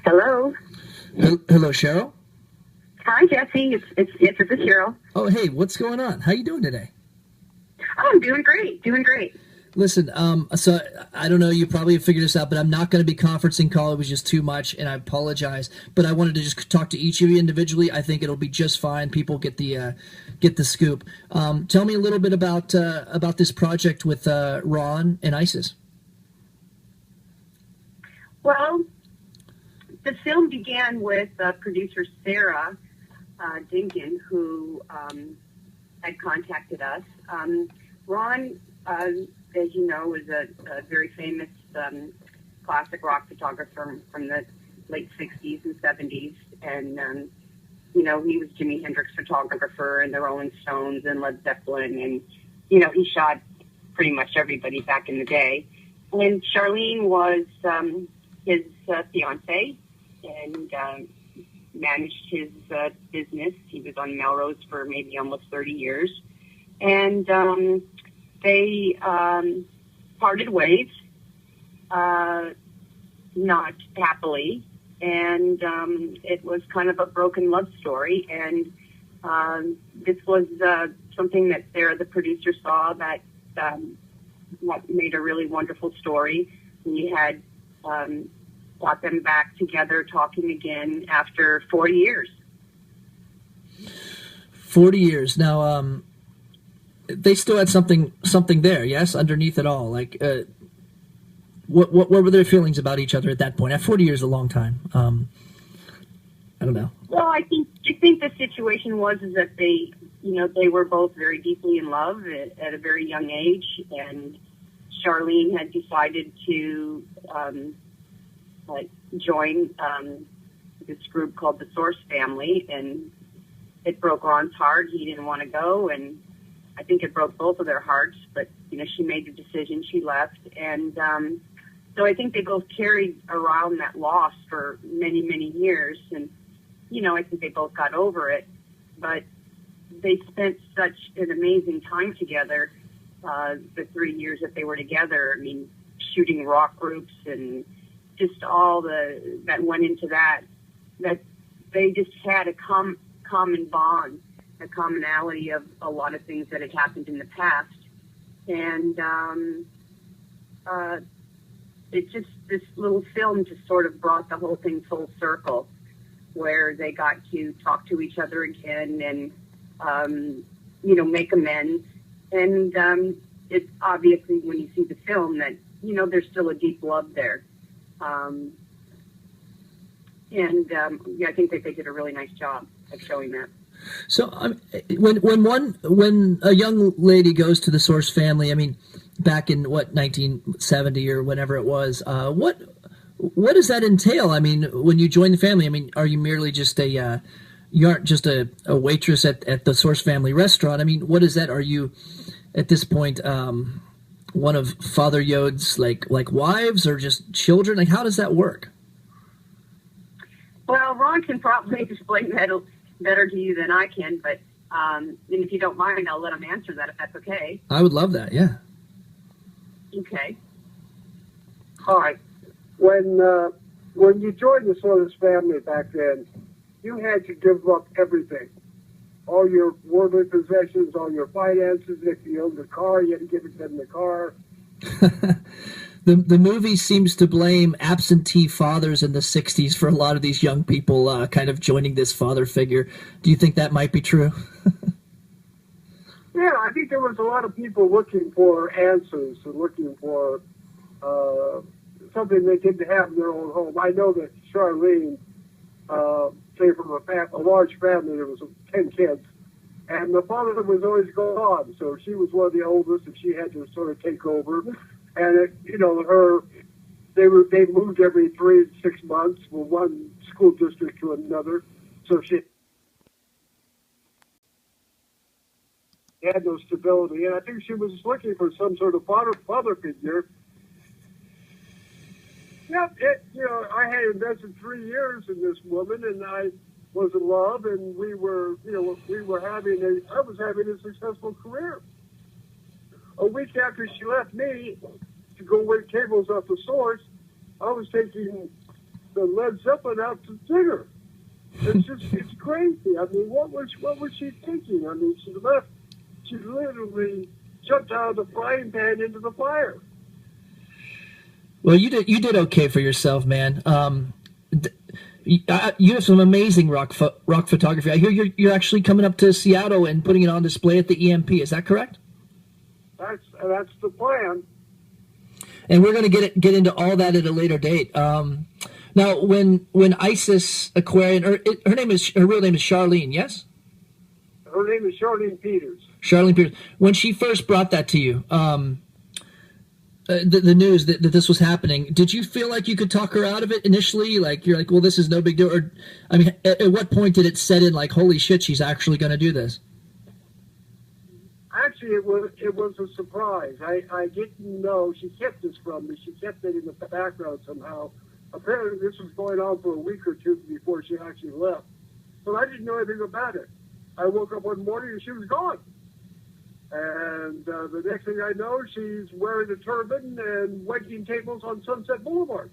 Hello. Hello, Cheryl. Hi, Jesse. It's Cheryl. Oh, hey, what's going on? How you doing today? Oh, I'm doing great. Doing great. Listen, so I don't know, you probably have figured this out, but I'm not going to be conferencing call. It was just too much, and I apologize. But I wanted to just talk to each of you individually. I think it'll be just fine. People get the scoop. Tell me a little bit about this project with Ron and ISIS. Well, the film began with producer Sara Dinkin, who had contacted us. Ron, as you know, is a very famous classic rock photographer from the late 60s and 70s. And, he was Jimi Hendrix photographer and the Rolling Stones and Led Zeppelin. And, he shot pretty much everybody back in the day. And Charlene was his fiance and managed his business. He was on Melrose for maybe almost 30 years. And they parted ways, not happily, and it was kind of a broken love story. And this was something that Sarah, the producer, saw that what made a really wonderful story. We had brought them back together, talking again after 40 years. 40 years now. They still had something there, yes, underneath it all. Like, what were their feelings about each other at that point? At 40 years, a long time. I don't know. Well, I think the situation was is that they were both very deeply in love at a very young age, and Charlene had decided to join this group called the Source Family, and it broke Ron's heart. He didn't want to go, and I think it broke both of their hearts, but, she made the decision. She left. And so I think they both carried around that loss for many, many years. And, I think they both got over it. But they spent such an amazing time together, the 3 years that they were together. I mean, shooting rock groups and just all that went into that they just had a common bond, a commonality of a lot of things that had happened in the past. And it just, this little film just sort of brought the whole thing full circle, where they got to talk to each other again and, make amends. And it's obviously, when you see the film, that, there's still a deep love there. I think that they did a really nice job of showing that. So when a young lady goes to the Source Family, I mean, back in 1970 or whenever it was, what does that entail? I mean, when you join the family, I mean, are you merely just you aren't just a waitress at the Source Family restaurant? I mean, what is that? Are you at this point one of Father Yode's like wives or just children? Like, how does that work? Well, Ron can probably explain that better to you than I can, but and if you don't mind, I'll let him answer that if that's okay. I would love that, yeah. Okay. All right. When you joined the Source Family back then, you had to give up everything. All your worldly possessions, all your finances. If you owned a car, you had to give it them the car. The movie seems to blame absentee fathers in the 60s for a lot of these young people kind of joining this father figure. Do you think that might be true? Yeah, I think there was a lot of people looking for answers and looking for something they didn't have in their own home. I know that Charlene came from a large family. There was 10 kids. And the father was always gone, so she was one of the oldest, and she had to sort of take over. And they moved every 3 to 6 months from one school district to another, so she had no stability. And I think she was looking for some sort of father figure. Yeah, I had invested 3 years in this woman, and I was in love, and I was having a successful career. A week after she left me to go wait tables off the Source, I was taking the Led Zeppelin out to dinner. It's crazy. I mean, what was she thinking? I mean, she literally jumped out of the frying pan into the fire. Well, you did okay for yourself, man. You have some amazing rock photography. I hear you're actually coming up to Seattle and putting it on display at the EMP. Is that correct? That's the plan. And we're going to get into all that at a later date. Now, when Isis Aquarian, her real name is Charlene, yes? Her name is Charlene Peters. Charlene Peters. When she first brought that to you, the news that this was happening, did you feel like you could talk her out of it initially? Like, you're like, well, this is no big deal. Or, I mean, at what point did it set in, like, holy shit, she's actually going to do this? Actually, it was a surprise. I didn't know. She kept this from me. She kept it in the background somehow. Apparently, this was going on for a week or two before she actually left. But I didn't know anything about it. I woke up one morning and she was gone. And the next thing I know, she's wearing a turban and waiting tables on Sunset Boulevard.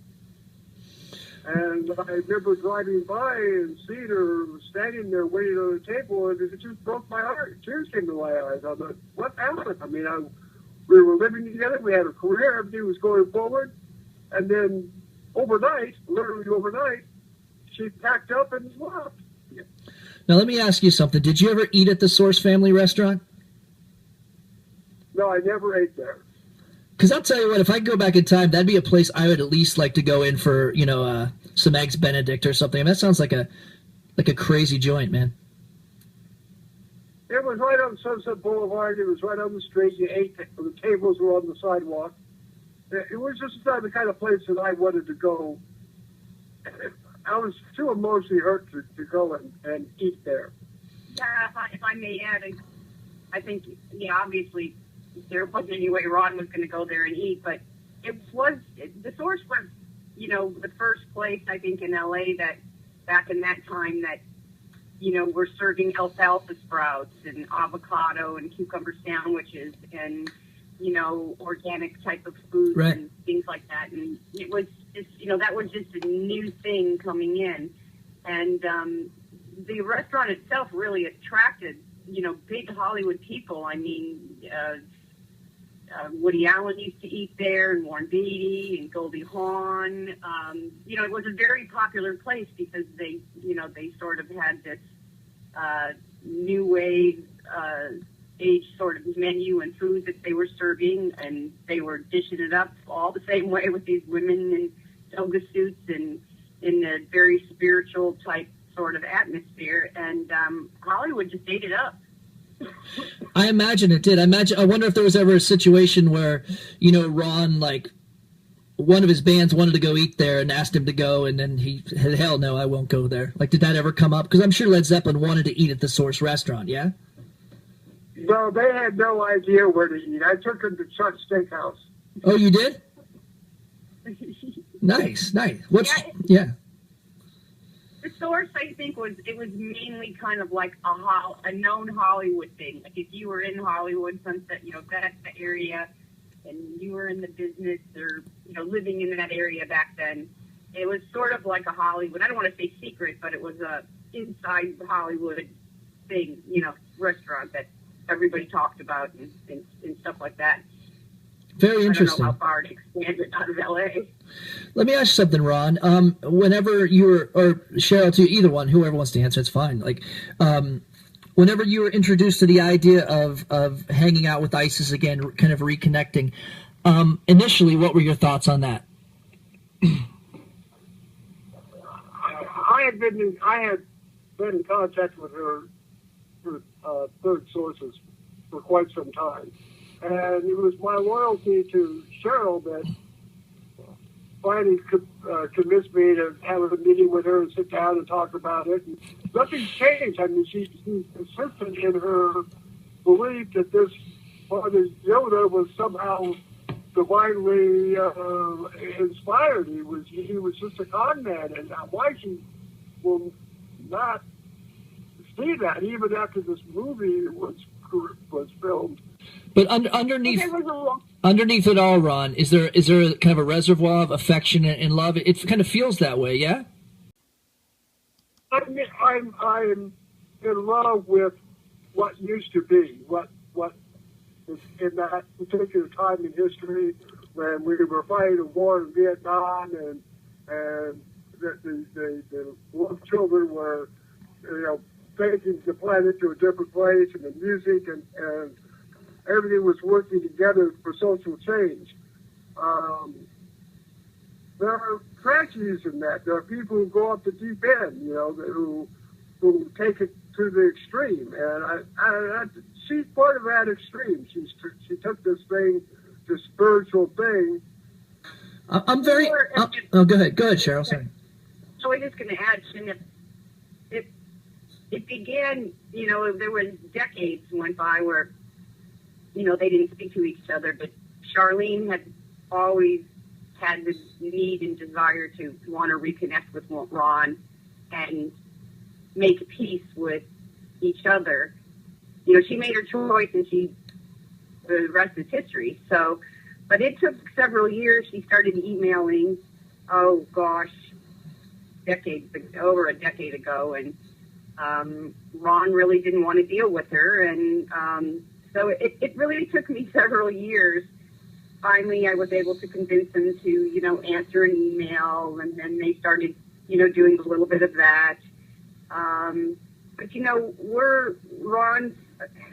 And I remember driving by and seeing her standing there waiting on a table, and it just broke my heart. Tears came to my eyes. I thought, what happened? I mean, we were living together. We had a career. Everything was going forward. And then overnight, literally overnight, she packed up and left. Now, let me ask you something. Did you ever eat at the Source Family restaurant? No, I never ate there. Because I'll tell you what, if I could go back in time, that'd be a place I would at least like to go in for, some Eggs Benedict or something. I mean, that sounds like a crazy joint, man. It was right on Sunset Boulevard. It was right on the street. You ate. The tables were on the sidewalk. It was just the kind of place that I wanted to go. I was too emotionally hurt to go and eat there. Yeah, if I may add, I think, obviously, there wasn't any way Ron was going to go there and eat, but the Source was, the first place, I think, in LA that back in that time that, we're serving alfalfa sprouts and avocado and cucumber sandwiches and, organic type of foods right. and things like that. And it was just, that was just a new thing coming in. And the restaurant itself really attracted, big Hollywood people. I mean, Woody Allen used to eat there, and Warren Beatty, and Goldie Hawn. It was a very popular place because they sort of had this new wave age sort of menu and food that they were serving, and they were dishing it up all the same way with these women in toga suits and in a very spiritual type sort of atmosphere. And Hollywood just ate it up. I imagine it did. I wonder if there was ever a situation where, Ron, like, one of his bands wanted to go eat there and asked him to go, and then he said, hell no, I won't go there. Like, did that ever come up? Because I'm sure Led Zeppelin wanted to eat at the Source restaurant, yeah? No, they had no idea where to eat. I took them to Chuck's Steakhouse. Oh, you did? Nice. Yeah. The Source, I think, was mainly kind of like a known Hollywood thing. Like if you were in Hollywood, Sunset, that's the area, and you were in the business or, living in that area back then, it was sort of like a Hollywood, I don't want to say secret, but it was a inside Hollywood thing, restaurant that everybody talked about and stuff like that. Very interesting. I don't know how far to expand it out of LA. Let me ask you something, Ron. Whenever you were, or Cheryl too, either one, whoever wants to answer, it's fine. Like, whenever you were introduced to the idea of hanging out with Isis again, kind of reconnecting, initially, what were your thoughts on that? I had been in contact with her through third sources for quite some time. And it was my loyalty to Cheryl that finally convinced me to have a meeting with her and sit down and talk about it. And nothing's changed. I mean, she's persistent in her belief that this Father Yoda was somehow divinely inspired. He was just a con man, and why she will not see that even after this movie was filmed. But underneath There was a long, underneath it all, Ron, is there kind of a reservoir of affection and love? It kind of feels that way, yeah. I mean, I'm in love with what used to be, what in that particular time in history when we were fighting a war in Vietnam and the little children were, taking the planet to a different place, and the music and everything was working together for social change. There are tragedies in that. There are people who go up the deep end, who take it to the extreme. And she's part of that extreme. She took this spiritual thing. I'm very. Oh, go ahead, Cheryl. Sorry. I was just going to add, it began, there was decades went by where, they didn't speak to each other, but Charlene had always had this need and desire to want to reconnect with Ron and make peace with each other. She made her choice, and the rest is history. So, but it took several years. She started emailing, oh gosh, over a decade ago, and Ron really didn't want to deal with her, and so it really took me several years. Finally, I was able to convince them to, answer an email, and then they started, doing a little bit of that. But, Ron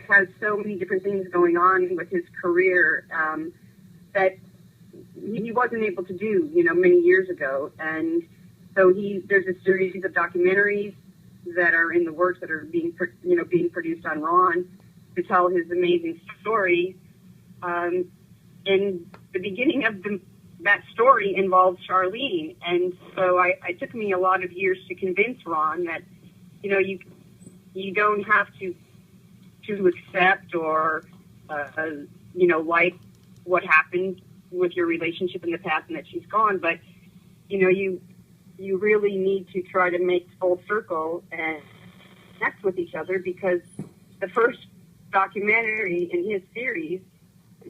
has so many different things going on with his career that he wasn't able to do, many years ago. And so there's a series of documentaries that are in the works that are being produced on Ron to tell his amazing story. And the beginning of that story involves Charlene. And so it took me a lot of years to convince Ron that, you don't have to accept or, like what happened with your relationship in the past and that she's gone. But, you really need to try to make full circle and connect with each other, because the first documentary in his series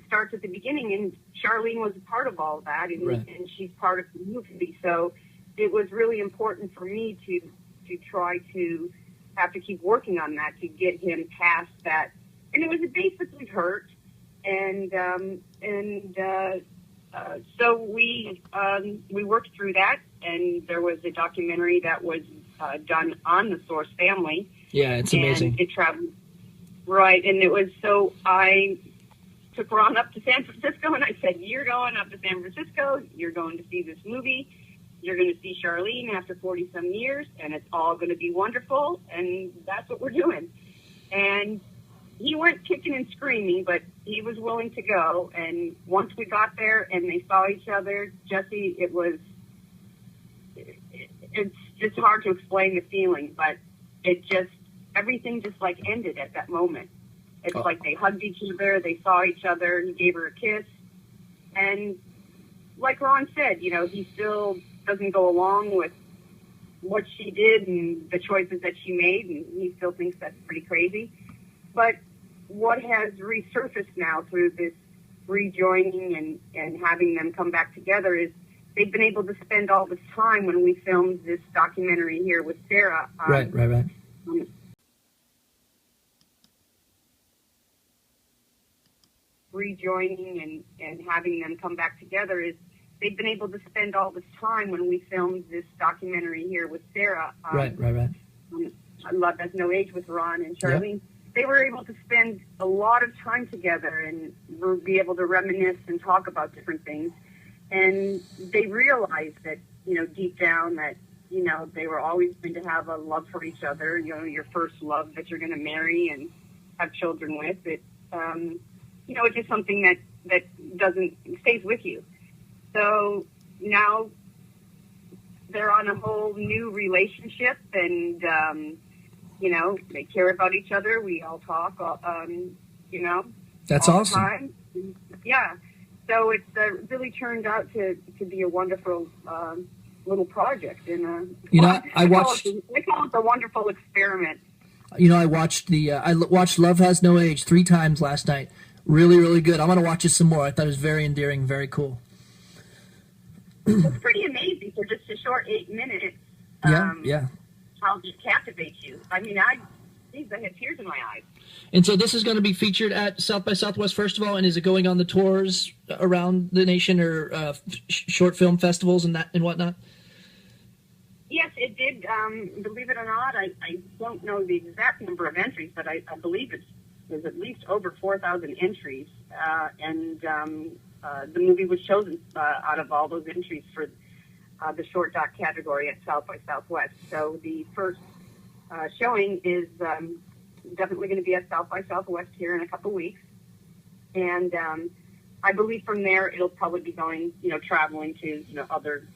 starts at the beginning, and Charlene was a part of all that, and, right. and she's part of the movie. So it was really important for me to try to have to keep working on that to get him past that. And it was basically hurt, and so we worked through that, and there was a documentary that was done on the Source family. Yeah, it's amazing. It traveled, right, and it was, so I took Ron up to San Francisco, and I said, you're going up to San Francisco, you're going to see this movie, you're going to see Charlene after 40-some years, and it's all going to be wonderful, and that's what we're doing. And he went kicking and screaming, but he was willing to go. And once we got there and they saw each other, Jesse, it's just hard to explain the feeling, but everything just like ended at that moment. It's like they hugged each other, they saw each other, he gave her a kiss. And like Ron said, he still doesn't go along with what she did and the choices that she made, and he still thinks that's pretty crazy. But what has resurfaced now through this rejoining and having them come back together is they've been able to spend all this time when we filmed this documentary here with Sarah. Right. Rejoining and having them come back together is they've been able to spend all this time when we filmed this documentary here with Sarah. Right. Love Has No Age with Ron and Charlene. Yep. They were able to spend a lot of time together and be able to reminisce and talk about different things. And they realized that, deep down that, they were always going to have a love for each other, your first love that you're going to marry and have children with. It's just something that stays with you. So now they're on a whole new relationship, and, they care about each other. We all talk, That's all awesome. the time. Yeah. So it's really turned out to be a wonderful little project. And I watched. They call it a wonderful experiment. I watched I watched Love Has No Age 3 times last night. Really, really good. I'm going to watch it some more. I thought it was very endearing, very cool. It's pretty amazing for just a short 8 minutes. Yeah. How it captivates you. I mean, I had tears in my eyes. And so this is going to be featured at South by Southwest Festival, and is it going on the tours around the nation, or short film festivals and whatnot? Yes, it did. Believe it or not, I don't know the exact number of entries, but I believe there's at least over 4,000 entries, and the movie was chosen out of all those entries for the short doc category at South by Southwest. So the first showing is definitely going to be at South by Southwest here in a couple weeks, and I believe from there it'll probably be going, traveling to other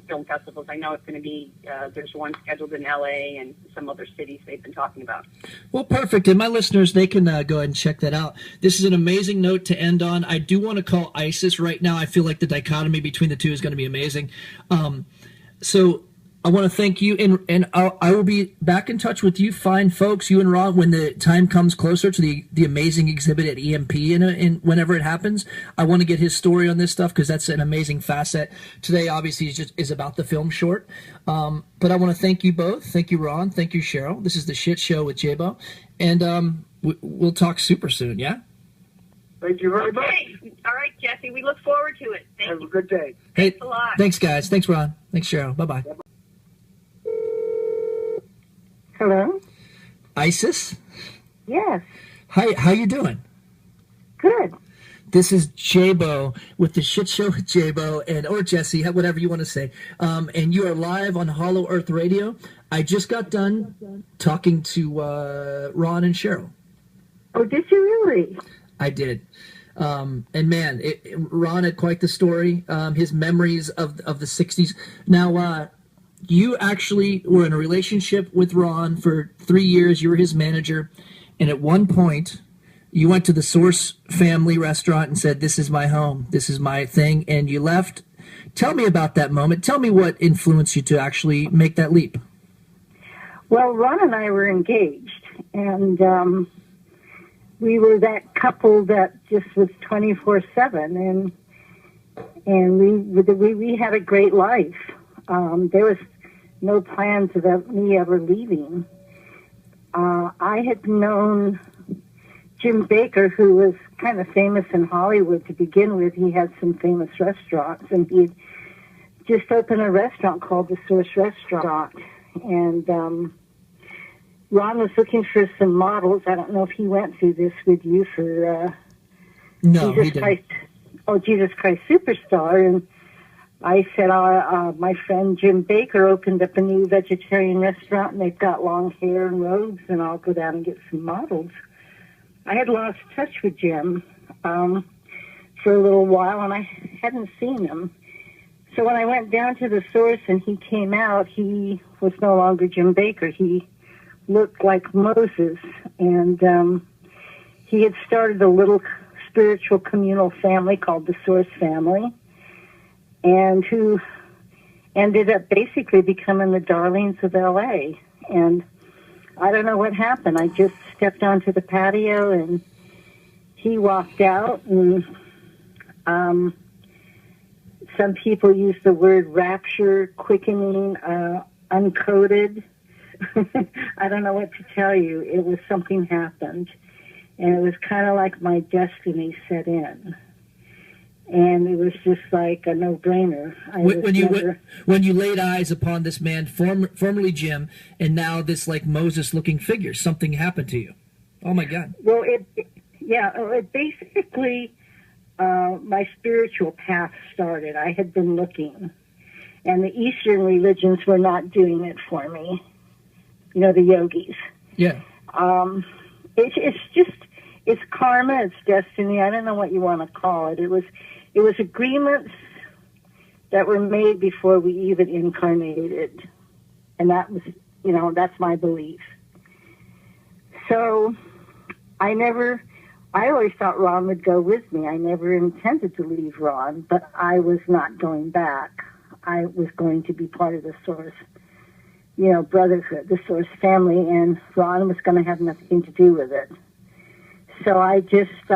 film festivals. I know it's going to be there's one scheduled in LA and some other cities they've been talking about. Well, perfect. And my listeners, they can go ahead and check that out. This is an amazing note to end on. I do want to call ISIS right now. I feel like the dichotomy between the two is going to be amazing. So I want to thank you, and I will be back in touch with you fine folks, you and Ron, when the time comes closer to the amazing exhibit at EMP and whenever it happens. I want to get his story on this stuff, because that's an amazing facet. Today, obviously, is about the film short. But I want to thank you both. Thank you, Ron. Thank you, Cheryl. This is The Shit Show with Jaybo. And we'll talk super soon, yeah? Thank you very much. All right, Jesse. We look forward to it. Have a good day. Thanks a lot. Thanks, guys. Thanks, Ron. Thanks, Cheryl. Bye-bye. Hello? Isis? Yes. Hi, how you doing? Good. This is Jaybo with The Shit Show with Jaybo, or Jesse, whatever you want to say. And you are live on Hollow Earth Radio. I just got done talking to Ron and Cheryl. Oh, did you really? I did. And man, Ron had quite the story. His memories of the 60s. Now, you actually were in a relationship with Ron for 3 years. You were his manager. And at one point, you went to the Source family restaurant and said, "This is my home. This is my thing." And you left. Tell me about that moment. Tell me what influenced you to actually make that leap. Well, Ron and I were engaged. And we were that couple that just was 24/7. And we had a great life. There was no plans of me ever leaving. I had known Jim Baker, who was kind of famous in Hollywood to begin with. He had some famous restaurants, and he had just opened a restaurant called the Source Restaurant. And Ron was looking for some models. I don't know if he went through this with you for No, he Jesus didn't. Christ. Oh, Jesus Christ Superstar. And I said, my friend Jim Baker opened up a new vegetarian restaurant, and they've got long hair and robes, and I'll go down and get some models. I had lost touch with Jim for a little while, and I hadn't seen him. So when I went down to the Source and he came out, he was no longer Jim Baker. He looked like Moses, and he had started a little spiritual communal family called the Source family, and who ended up basically becoming the darlings of L.A. And I don't know what happened. I just stepped onto the patio, and he walked out, and some people use the word rapture, quickening, uncoded. I don't know what to tell you. It was something happened, and it was kind of like my destiny set in. And it was just like a no-brainer. When you laid eyes upon this man, formerly Jim, and now this like Moses-looking figure, something happened to you. Oh my God! Well, it basically my spiritual path started. I had been looking, and the Eastern religions were not doing it for me. You know, the yogis. Yeah. It's karma. It's destiny. I don't know what you want to call it. It was agreements that were made before we even incarnated. And that was, that's my belief. So I always thought Ron would go with me. I never intended to leave Ron, but I was not going back. I was going to be part of the Source, brotherhood, the Source family, and Ron was going to have nothing to do with it. So I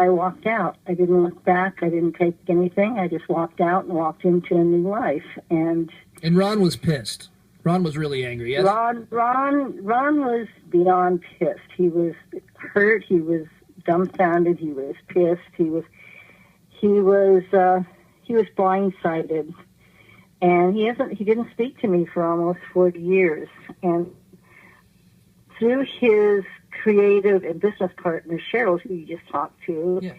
walked out. I didn't look back. I didn't take anything. I just walked out and walked into a new life. And Ron was pissed. Ron was really angry, yes? Ron was beyond pissed. He was hurt. He was dumbfounded. He was pissed. He was blindsided. And he didn't speak to me for almost 40 years. And through his creative and business partner, Cheryl, who you just talked to, Yeah.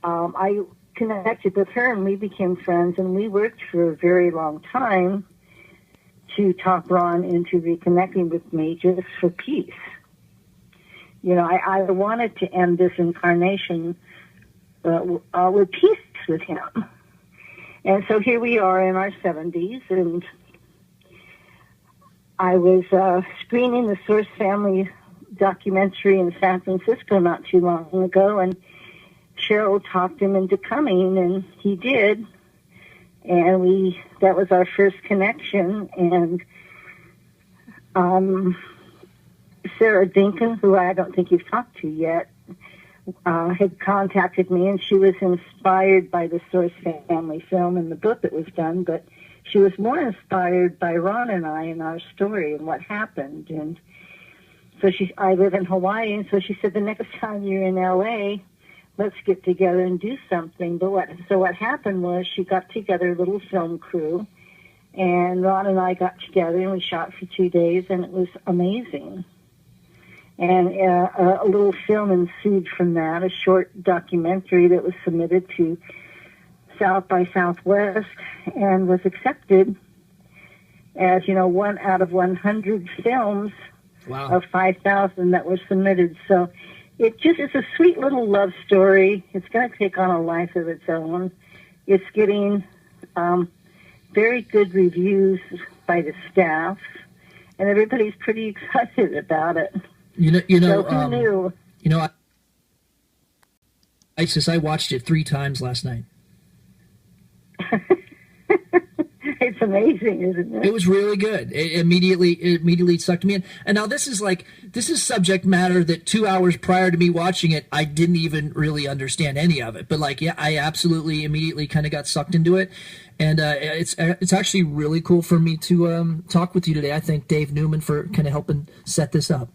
I connected with her and we became friends, and we worked for a very long time to talk Ron into reconnecting with me just for peace. You know, I wanted to end this incarnation with peace with him. And so here we are in our 70s, and I was screening the Source Family documentary in San Francisco not too long ago, and Cheryl talked him into coming, and he did. And that was our first connection. And Sarah Dinkin, who I don't think you've talked to yet, had contacted me, and she was inspired by the Source Family film and the book that was done, but she was more inspired by Ron and I and our story and what happened. And so I live in Hawaii, and so she said, the next time you're in LA, let's get together and do something. But what happened was she got together a little film crew, and Ron and I got together and we shot for 2 days, and it was amazing. And a little film ensued from that, a short documentary that was submitted to South by Southwest and was accepted as, 1 out of 100 films of 5,000 that were submitted. So it's a sweet little love story. It's going to take on a life of its own. It's getting very good reviews by the staff, and everybody's pretty excited about it. So who knew? Isis, I watched it 3 times last night. It's amazing, isn't it? It was really good. It immediately sucked me in. And now this is subject matter that 2 hours prior to me watching it, I didn't even really understand any of it. But I absolutely immediately kind of got sucked into it. And it's actually really cool for me to talk with you today. I thank Dave Newman for kind of helping set this up.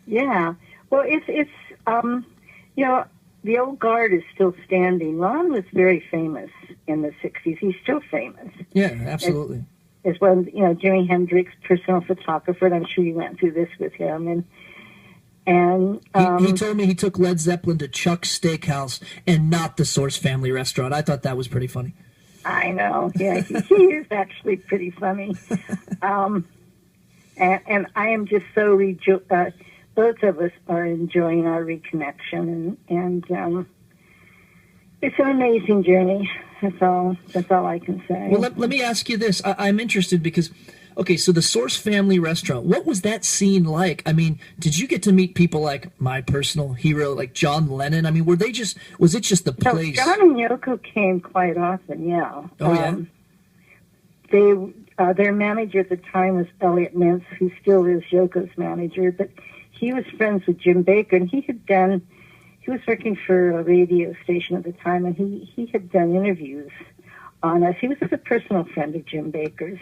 Yeah. Well, it's the old guard is still standing. Ron was very famous in the 60s. He's still famous. Yeah, absolutely. As well, Jimi Hendrix, personal photographer, and I'm sure you went through this with him. And he told me he took Led Zeppelin to Chuck's Steakhouse and not the Source Family Restaurant. I thought that was pretty funny. I know. Yeah, he is actually pretty funny. And I am just so both of us are enjoying our reconnection, and it's an amazing journey. That's all I can say. Well, let me ask you this. I'm interested because, okay, so the Source Family Restaurant, what was that scene like? I mean, did you get to meet people like my personal hero, like John Lennon? I mean, was it just the place? So John and Yoko came quite often, yeah. Oh, yeah? Their manager at the time was Elliot Mintz, who still is Yoko's manager, but he was friends with Jim Baker, and he was working for a radio station at the time, and he had done interviews on us. He was a personal friend of Jim Baker's,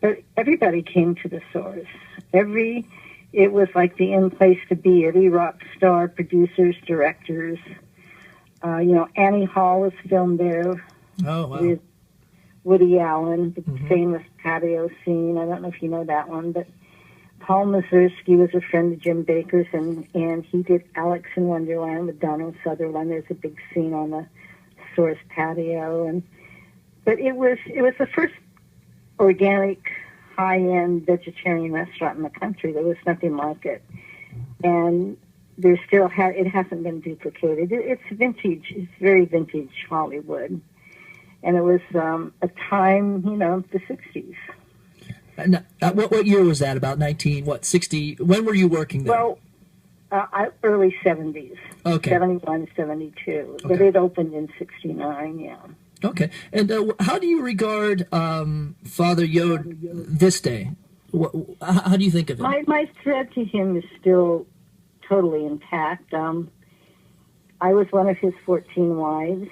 but everybody came to the Source. It was like the in place to be. Every rock star, producers, directors. Annie Hall was filmed there. Oh, wow. With Woody Allen, the famous patio scene. I don't know if you know that one, but Paul Mazursky was a friend of Jim Baker's, and he did Alex in Wonderland with Donald Sutherland. There's a big scene on the Source patio, but it was the first organic, high-end vegetarian restaurant in the country. There was nothing like it, and it hasn't been duplicated. It's vintage. It's very vintage Hollywood, and it was a time, the 60s. What year was that? About 60? When were you working there? Well, early 70s. Okay. 71, 72. Okay. But it opened in 69, yeah. Okay. And how do you regard Father Yod this day? How do you think of it? My thread to him is still totally intact. I was one of his 14 wives.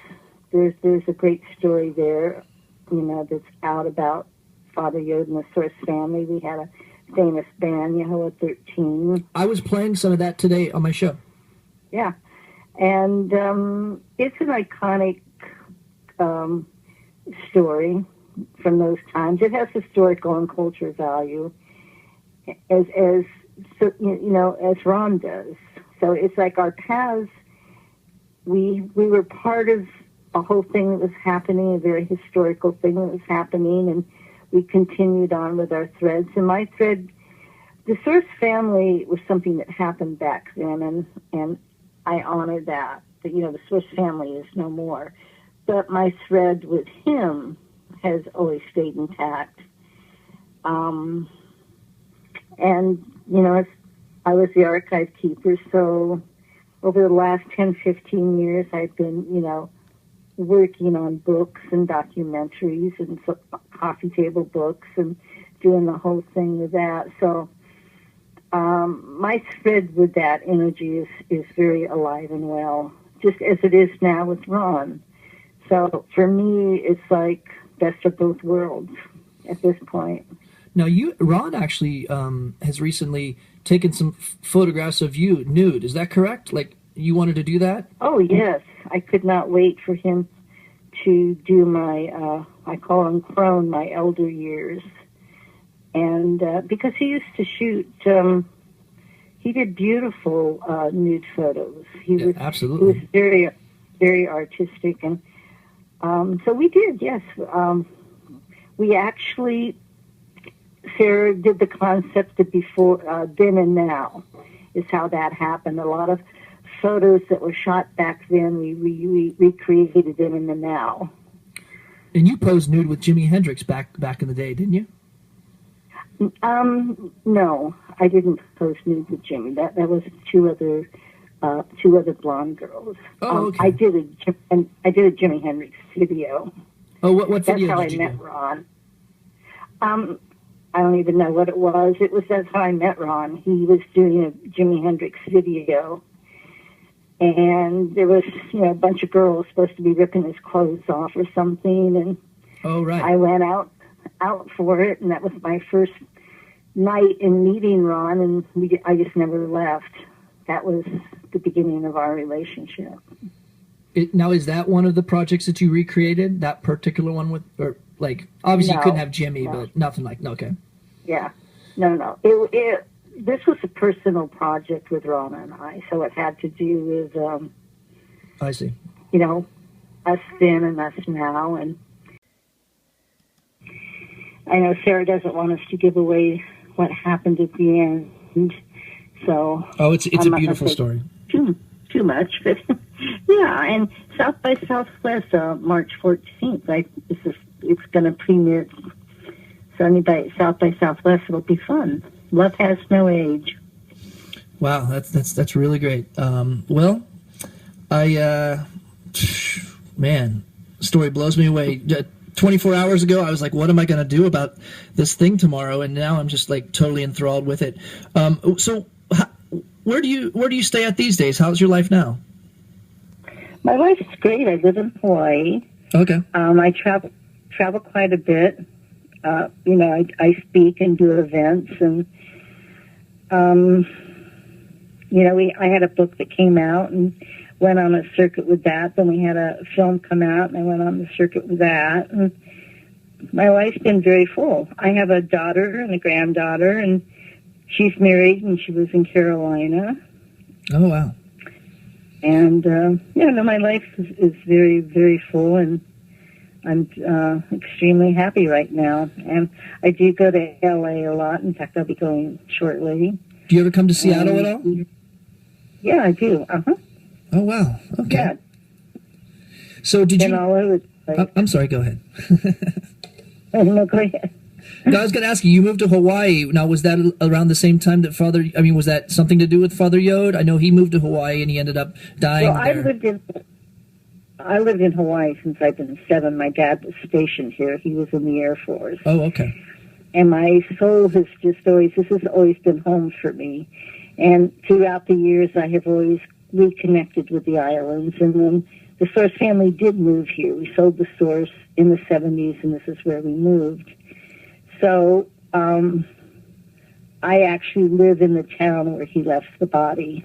There's a great story there, that's out about Father Yod and the Source family. We had a famous band, Yehovah 13. I was playing some of that today on my show. Yeah. And it's an iconic story from those times. It has historical and cultural value, as Ron does. So it's like our paths. We were part of a whole thing that was happening, a very historical thing that was happening, and we continued on with our threads. And my thread, the Source family, was something that happened back then, and I honor that. But, the Source family is no more. But my thread with him has always stayed intact. And, I was the archive keeper, so over the last 10, 15 years, I've been, working on books and documentaries and coffee table books and doing the whole thing with that. So my thread with that energy is very alive and well, just as it is now with Ron. So for me, it's like best of both worlds at this point. Now, Ron actually has recently taken some photographs of you nude. Is that correct? Like, you wanted to do that? Oh, yes. I could not wait for him to do my, I call them crone, my elder years. And because he used to shoot, he did beautiful nude photos. Absolutely. He was very, very artistic. And so we did, yes. We actually, Sarah did the concept of before, then and now is how that happened. A lot of photos that were shot back then, we recreated them in the now. And you posed nude with Jimi Hendrix back in the day, didn't you? No, I didn't pose nude with Jimmy. That was two other blonde girls. Oh, okay. I did a Jimi Hendrix video. Oh, what video That's how did you I met do? Ron. I don't even know what it was. That's how I met Ron. He was doing a Jimi Hendrix video. And there was, a bunch of girls supposed to be ripping his clothes off or something. And oh, right. I went out for it, and that was my first night in meeting Ron, and I just never left. That was the beginning of our relationship. Now, is that one of the projects that you recreated? That particular one with, or like, obviously you couldn't have Jimmy, but nothing like, okay. Yeah. No. This was a personal project with Ron and I, so it had to do with, I see. us then and us now. And I know Sarah doesn't want us to give away what happened at the end, so. Oh, it's a beautiful story. Too much, but yeah. And South by Southwest, March 14th. It's going to premiere. So anybody at South by Southwest, it'll be fun. Love has no age. Wow, that's really great. Well, man, story blows me away. 24 hours ago, I was like, what am I going to do about this thing tomorrow? And now I'm just like totally enthralled with it. So where do you stay at these days? How's your life now? My life is great. I live in Hawaii. Okay. I travel quite a bit. I speak and do events, and I had a book that came out and went on a circuit with that. Then we had a film come out, and I went on the circuit with that. And my life's been very full. I have a daughter and a granddaughter, and she's married, and she lives in Carolina. Oh, wow. And, my life is very, very full, and I'm extremely happy right now. And I do go to L.A. a lot. In fact, I'll be going shortly. Do you ever come to Seattle at all? Yeah, I do. Uh-huh. Oh, wow. Okay. Yeah. So did you... all over the place. I'm sorry, go ahead. No, go ahead. No, I was going to ask you moved to Hawaii. Now, was that around the same time that was that something to do with Father Yod? I know he moved to Hawaii and he ended up dying there. I lived in Hawaii since I've been 7. My dad was stationed here. He was in the Air Force. Oh, okay. And my soul has always been home for me. And throughout the years, I have always reconnected with the islands. And then the Source family did move here. We sold the Source in the 70s, and this is where we moved. So I actually live in the town where he left the body.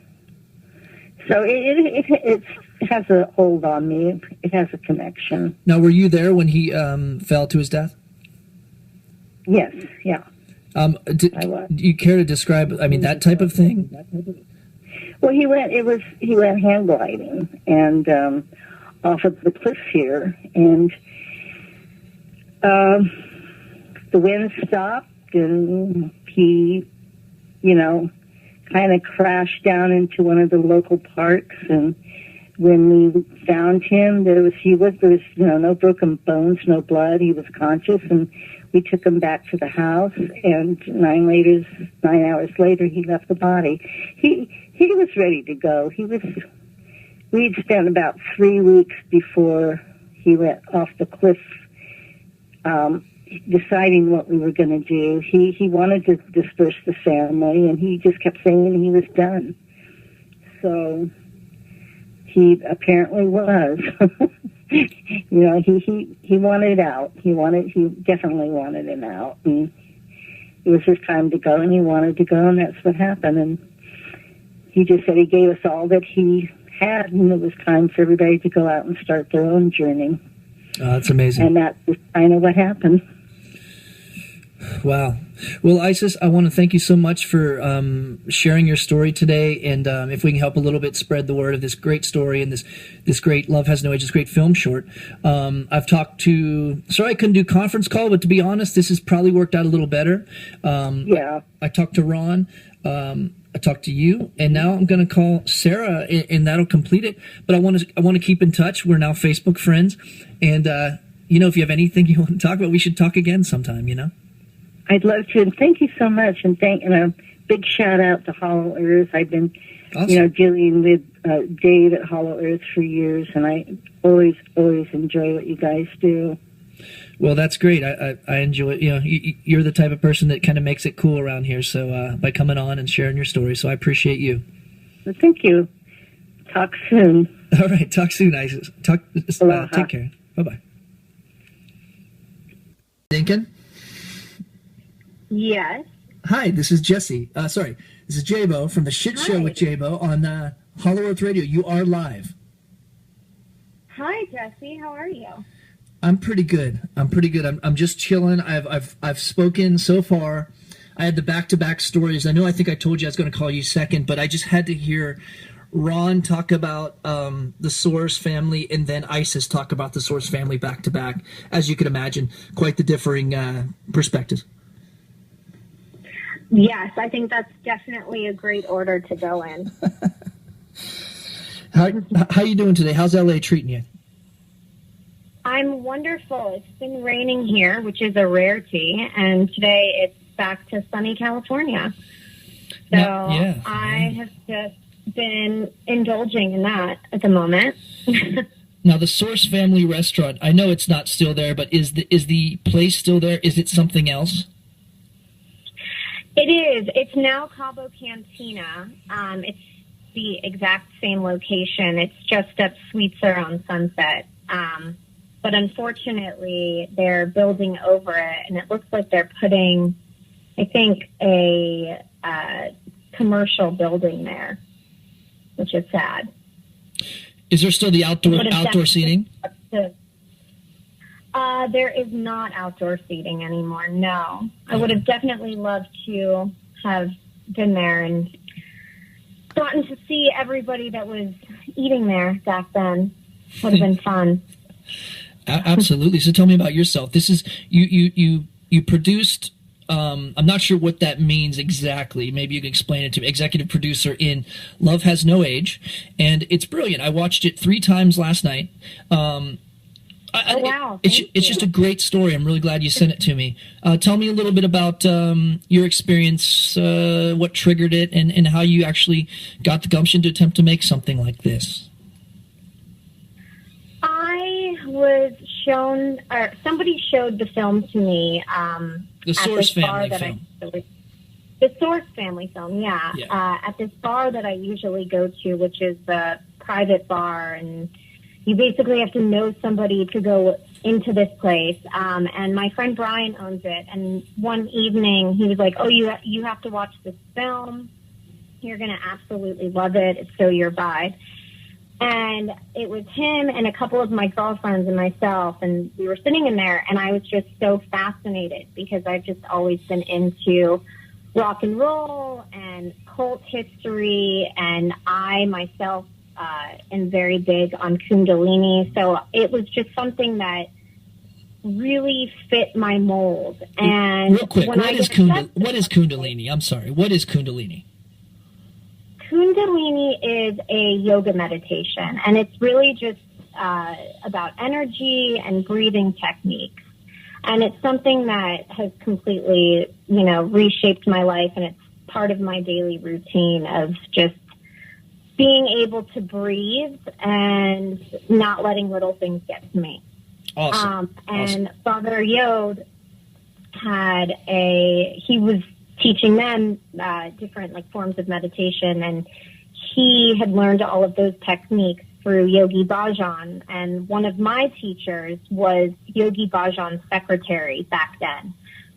So it has a hold on me. It has a connection. Now, were you there when he fell to his death? Yes, yeah. I was. Do you care to describe, I mean, that type of thing? Well, he went hang gliding and off of the cliffs here, and the wind stopped, and he, kind of crashed down into one of the local parks. And when we found him, there was no broken bones, no blood. He was conscious, and we took him back to the house. And 9 hours later, he left the body. He was ready to go. We'd spent about 3 weeks before he went off the cliff, deciding what we were going to do. He wanted to disperse the family, and he just kept saying he was done. So he apparently was. He wanted out. He definitely wanted him out, and it was his time to go, and he wanted to go, and that's what happened. And he just said he gave us all that he had, and it was time for everybody to go out and start their own journey. Oh, that's amazing. And that's kind of what happened. Wow. Well, Isis, I want to thank you so much for sharing your story today, and if we can help a little bit spread the word of this great story and this great Love Has No Age, this great film short. I've talked to, sorry I couldn't do conference call, but to be honest, this has probably worked out a little better. Yeah. I talked to Ron. I talked to you, and now I'm going to call Sarah, and that'll complete it. But I want to keep in touch. We're now Facebook friends, and if you have anything you want to talk about, we should talk again sometime. I'd love to, and thank you so much, and a big shout out to Hollow Earth. I've been, awesome. Dealing with Dave at Hollow Earth for years, and I always enjoy what you guys do. Well, that's great. I enjoy it. You're the type of person that kind of makes it cool around here. So by coming on and sharing your story, so I appreciate you. Well, thank you. Talk soon. All right, talk soon, Isis. Take care. Bye-bye. Dinkin? Yes. Hi, this is Jesse. This is Jaybo from the Shit Show with Jaybo on Hollow Earth Radio. You are live. Hi, Jesse. How are you? I'm pretty good. I'm just chilling. I've spoken so far. I had the back-to-back stories. I think I told you I was going to call you second, but I just had to hear Ron talk about the Source family and then Isis talk about the Source family back-to-back. As you can imagine, quite the differing perspectives. Yes, I think that's definitely a great order to go in. How you doing today? How's LA treating you? I'm wonderful. It's been raining here, which is a rarity, and today it's back to sunny California. So I have just been indulging in that at the moment. Now, the Source Family Restaurant, I know it's not still there, but is the place still there? Is it something else? It is. It's now Cabo Cantina. It's the exact same location. It's just up Sweetser on Sunset. But unfortunately, they're building over it, and it looks like they're putting, I think, a commercial building there, which is sad. Is there still the outdoor seating? There is not outdoor seating anymore, no. I would have definitely loved to have been there and gotten to see everybody that was eating there back then. Would have been fun. Absolutely. So tell me about yourself. This is you produced. I'm not sure what that means exactly. Maybe you can explain it to me. Executive producer in Love Has No Age, and it's brilliant. I watched it 3 times last night. Wow! It's just a great story. I'm really glad you sent it to me. Tell me a little bit about your experience, what triggered it, and how you actually got the gumption to attempt to make something like this. I was shown, or somebody showed the film to me. The Source Family film. The Source family film, yeah. At this bar that I usually go to, which is the private bar, and you basically have to know somebody to go into this place. And my friend Brian owns it. And one evening he was like, "Oh, you have to watch this film. You're going to absolutely love it. It's so your vibe." And it was him and a couple of my girlfriends and myself, and we were sitting in there, and I was just so fascinated because I've just always been into rock and roll and cult history, and I myself am very big on Kundalini. So it was just something that really fit my mold. And real quick, what is Kundalini? I'm sorry. What is Kundalini? Kundalini is a yoga meditation, and it's really just about energy and breathing techniques. And it's something that has completely, reshaped my life, and it's part of my daily routine of just being able to breathe and not letting little things get to me. Awesome. And Father Yod he was teaching them different forms of meditation, and he had learned all of those techniques through Yogi Bhajan, and one of my teachers was Yogi Bhajan's secretary back then.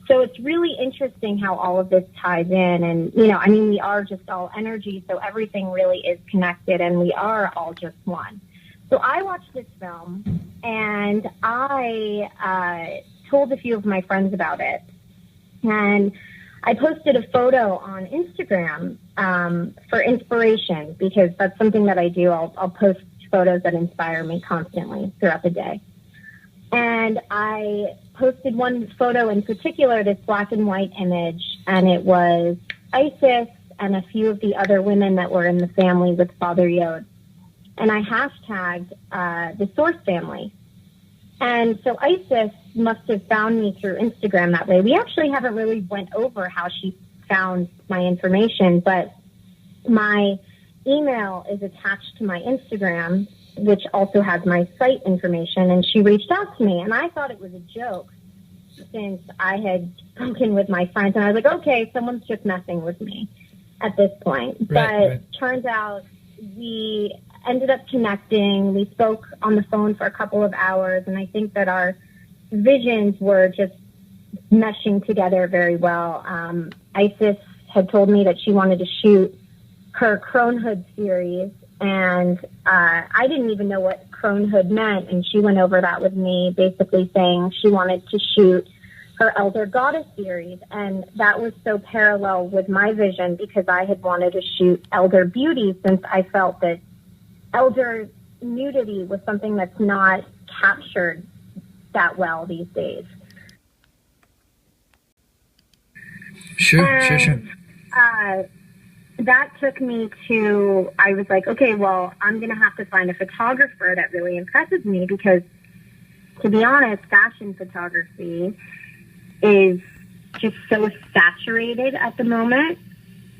So it's really interesting how all of this ties in, and we are just all energy, so everything really is connected, and we are all just one. So I watched this film, and I told a few of my friends about it, and I posted a photo on Instagram for inspiration, because that's something that I do. I'll post photos that inspire me constantly throughout the day. And I posted one photo in particular, this black and white image, and it was Isis and a few of the other women that were in the family with Father Yod. And I hashtagged the Source family. And so Isis must have found me through Instagram that way. We actually haven't really went over how she found my information, but my email is attached to my Instagram, which also has my site information, and she reached out to me, and I thought it was a joke since I had spoken with my friends, and I was like, okay, someone's just messing with me at this point. But turns out we ended up connecting. We spoke on the phone for a couple of hours, and I think that our visions were just meshing together very well. Isis had told me that she wanted to shoot her Cronehood series, and I didn't even know what Cronehood meant, and she went over that with me, basically saying she wanted to shoot her Elder Goddess series, and that was so parallel with my vision because I had wanted to shoot Elder Beauty, since I felt that elder nudity was something that's not captured that well these days. Sure. That took me to, I was like, okay, well, I'm going to have to find a photographer that really impresses me, because to be honest, fashion photography is just so saturated at the moment.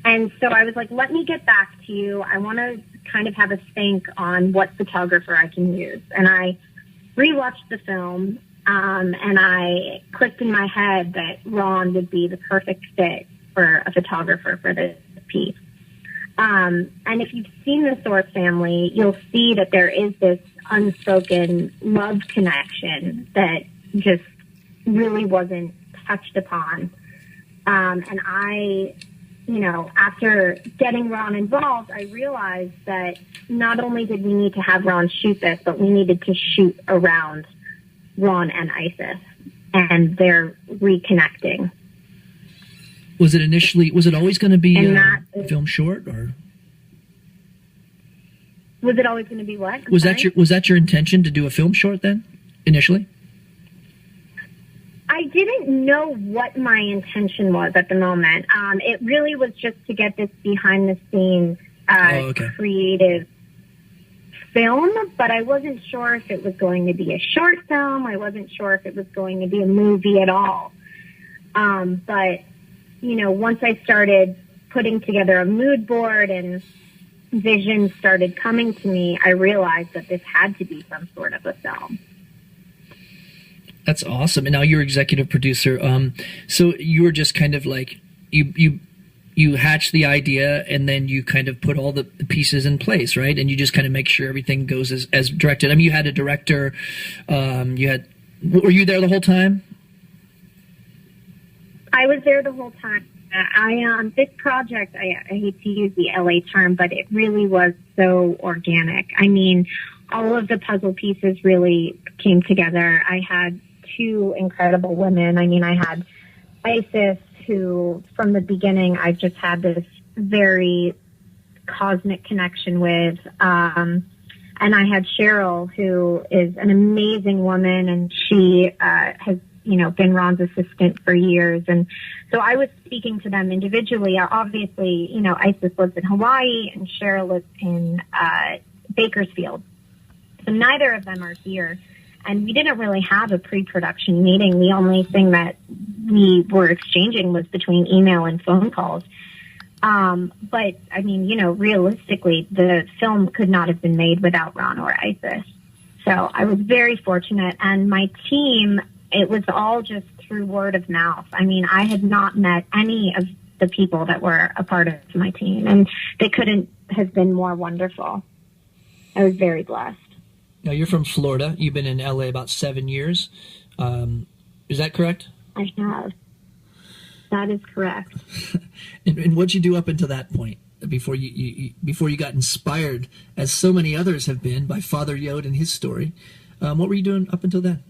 And so I was like, let me get back to you. I want to kind of have a think on what photographer I can use. And I rewatched the film, and I clicked in my head that Ron would be the perfect fit for a photographer for this piece. And if you've seen the Source family, you'll see that there is this unspoken love connection that just really wasn't touched upon. And I, after getting Ron involved, I realized that not only did we need to have Ron shoot this, but we needed to shoot around Ron and Isis, and they're reconnecting. Was it always going to be a film short, or was it always going to be what? Was that your intention to do a film short then, initially? I didn't know what my intention was at the moment. It really was just to get this behind the scenes creative film, but I wasn't sure if it was going to be a short film. I wasn't sure if it was going to be a movie at all. But once I started putting together a mood board and visions started coming to me, I realized that this had to be some sort of a film. That's awesome. And now you're executive producer. So you were just kind of like, you you hatch the idea, and then you kind of put all the pieces in place, right? And you just kind of make sure everything goes as directed. I mean, you had a director. Were you there the whole time? I was there the whole time. This project, I hate to use the LA term, but it really was so organic. I mean, all of the puzzle pieces really came together. I had two incredible women. I mean, I had Isis, who from the beginning I just had this very cosmic connection with. And I had Cheryl, who is an amazing woman, and she has, been Ron's assistant for years. And so I was speaking to them individually. Obviously, Isis lives in Hawaii and Cheryl lives in Bakersfield. So neither of them are here. And we didn't really have a pre-production meeting. The only thing that we were exchanging was between email and phone calls. But, I mean, realistically, the film could not have been made without Ron or Isis. So I was very fortunate. And my team, it was all just through word of mouth. I mean, I had not met any of the people that were a part of my team, and they couldn't have been more wonderful. I was very blessed. Now, you're from Florida. You've been in LA about 7 years. Is that correct? I have. That is correct. And what'd you do up until that point, before you got inspired, as so many others have been, by Father Yod and his story? What were you doing up until then?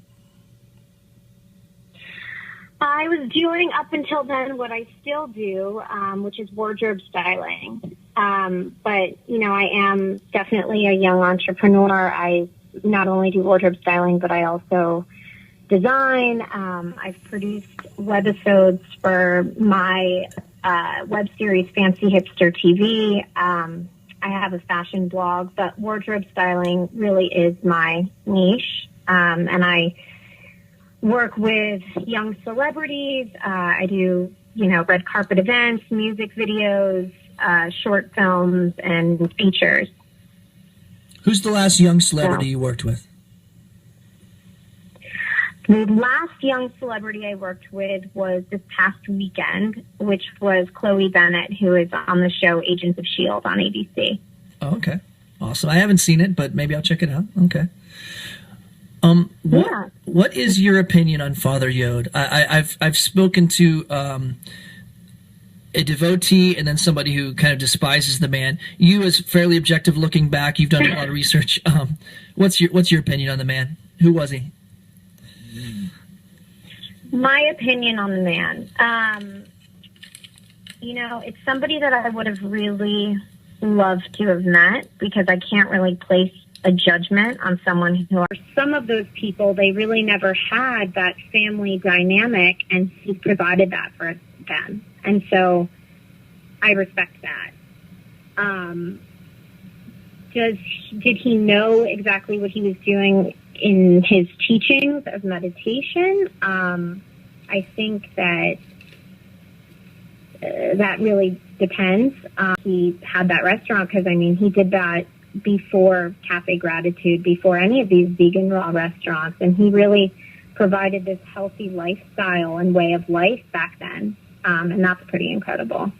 I was doing up until then what I still do, which is wardrobe styling. But, I am definitely a young entrepreneur. I not only do wardrobe styling, but I also design. I've produced webisodes for my web series, Fancy Hipster TV. I have a fashion blog, but wardrobe styling really is my niche. And I work with young celebrities. I do, red carpet events, music videos, short films, and features. Who's the last young celebrity you worked with? The last young celebrity I worked with was this past weekend, which was Chloe Bennett, who is on the show Agents of S.H.I.E.L.D. on ABC. Oh, okay. Awesome. I haven't seen it, but maybe I'll check it out. Okay. What is your opinion on Father Yod? I've spoken to a devotee and then somebody who kind of despises the man. You, as fairly objective looking back, you've done a lot of research. What's your opinion on the man? Who was he? My opinion on the man, it's somebody that I would have really loved to have met, because I can't really place a judgment on someone who are some of those people. They really never had that family dynamic, and he provided that for them. And so I respect that. Did he know exactly what he was doing in his teachings of meditation? I think that that really depends. He had that restaurant because, he did that before Cafe Gratitude, before any of these vegan raw restaurants, and he really provided this healthy lifestyle and way of life back then, and that's pretty incredible.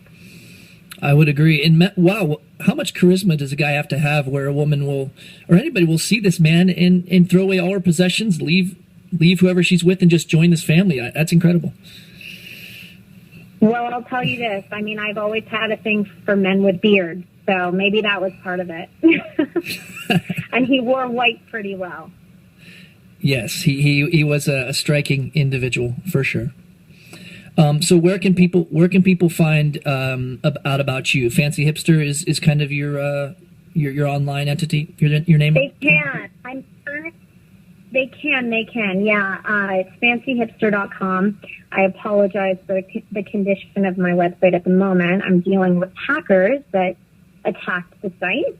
I would agree. And wow, how much charisma does a guy have to have where a woman will, or anybody will, see this man and throw away all her possessions, leave whoever she's with, and just join this family? That's incredible. Well, I'll tell you this. I've always had a thing for men with beards, so maybe that was part of it. And he wore white pretty well. Yes, he was a striking individual for sure. So where can people find out about you? Fancy Hipster is kind of your online entity, your name. They can. I'm sure they can. Yeah, it's fancyhipster.com. I apologize for the condition of my website at the moment. I'm dealing with hackers that attacked the site.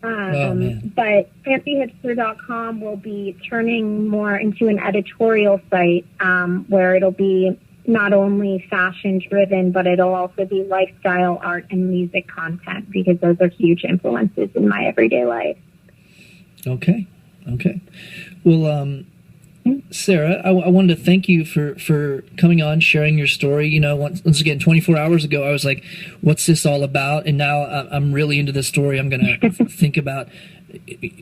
But fancyhipster.com will be turning more into an editorial site, where it'll be not only fashion driven, but it'll also be lifestyle, art, and music content, because those are huge influences in my everyday life. Okay. Well, Sarah, I wanted to thank you for coming on, sharing your story. You know, once again, 24 hours ago, I was like, what's this all about? And now I'm really into this story. I'm going to think about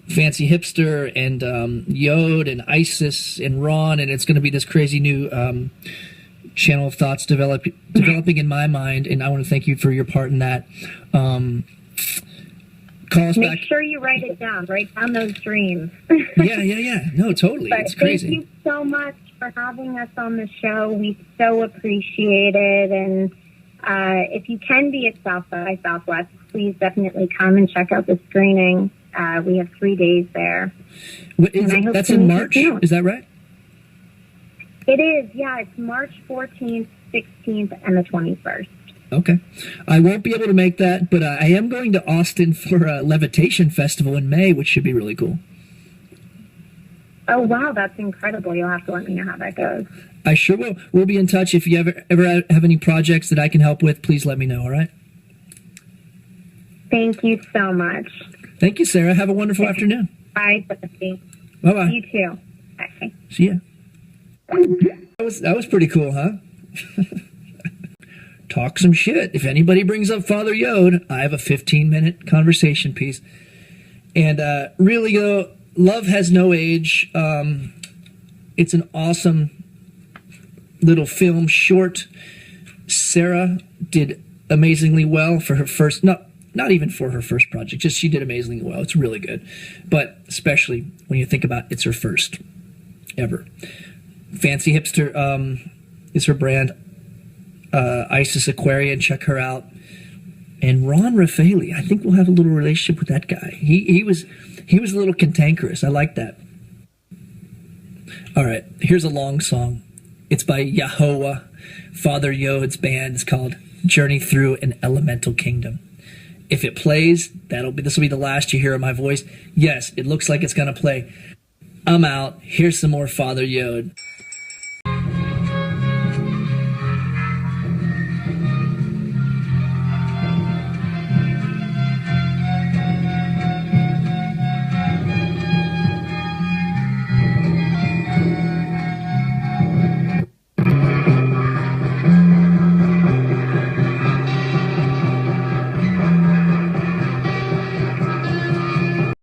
Fancy Hipster and Yod and Isis and Ron, and it's going to be this crazy new channel of thoughts developing in my mind, and I want to thank you for your part in that. Call us Make back. sure you write it down. Write down those dreams. Yeah. No, totally. But it's crazy. Thank you so much for having us on the show. We so appreciate it. And if you can be at South by Southwest, please definitely come and check out the screening. We have 3 days there. That's in March? Is that right? It is, yeah. It's March 14th, 16th, and the 21st. Okay. I won't be able to make that, but I am going to Austin for a Levitation Festival in May, which should be really cool. Oh, wow. That's incredible. You'll have to let me know how that goes. I sure will. We'll be in touch. If you ever have any projects that I can help with, please let me know, all right? Thank you so much. Thank you, Sarah. Have a wonderful afternoon. Bye, Sophie. Bye-bye. You too. Bye. See ya. That was pretty cool, huh? Talk some shit. If anybody brings up Father Yod, I have a 15-minute conversation piece. And really, though, love has no age. It's an awesome little film, short. Sarah did amazingly well for her first, not even for her first project, just she did amazingly well. It's really good. But especially when you think about it's her first ever. Fancy Hipster is her brand. Isis Aquarian, check her out. And Ron Raffaelli, I think we'll have a little relationship with that guy. He was a little cantankerous. I like that. All right, here's a long song. It's by Yahweh, Father Yod's band. It's called Journey Through an Elemental Kingdom. If it plays, this will be the last you hear of my voice. Yes, it looks like it's gonna play. I'm out. Here's some more Father Yod.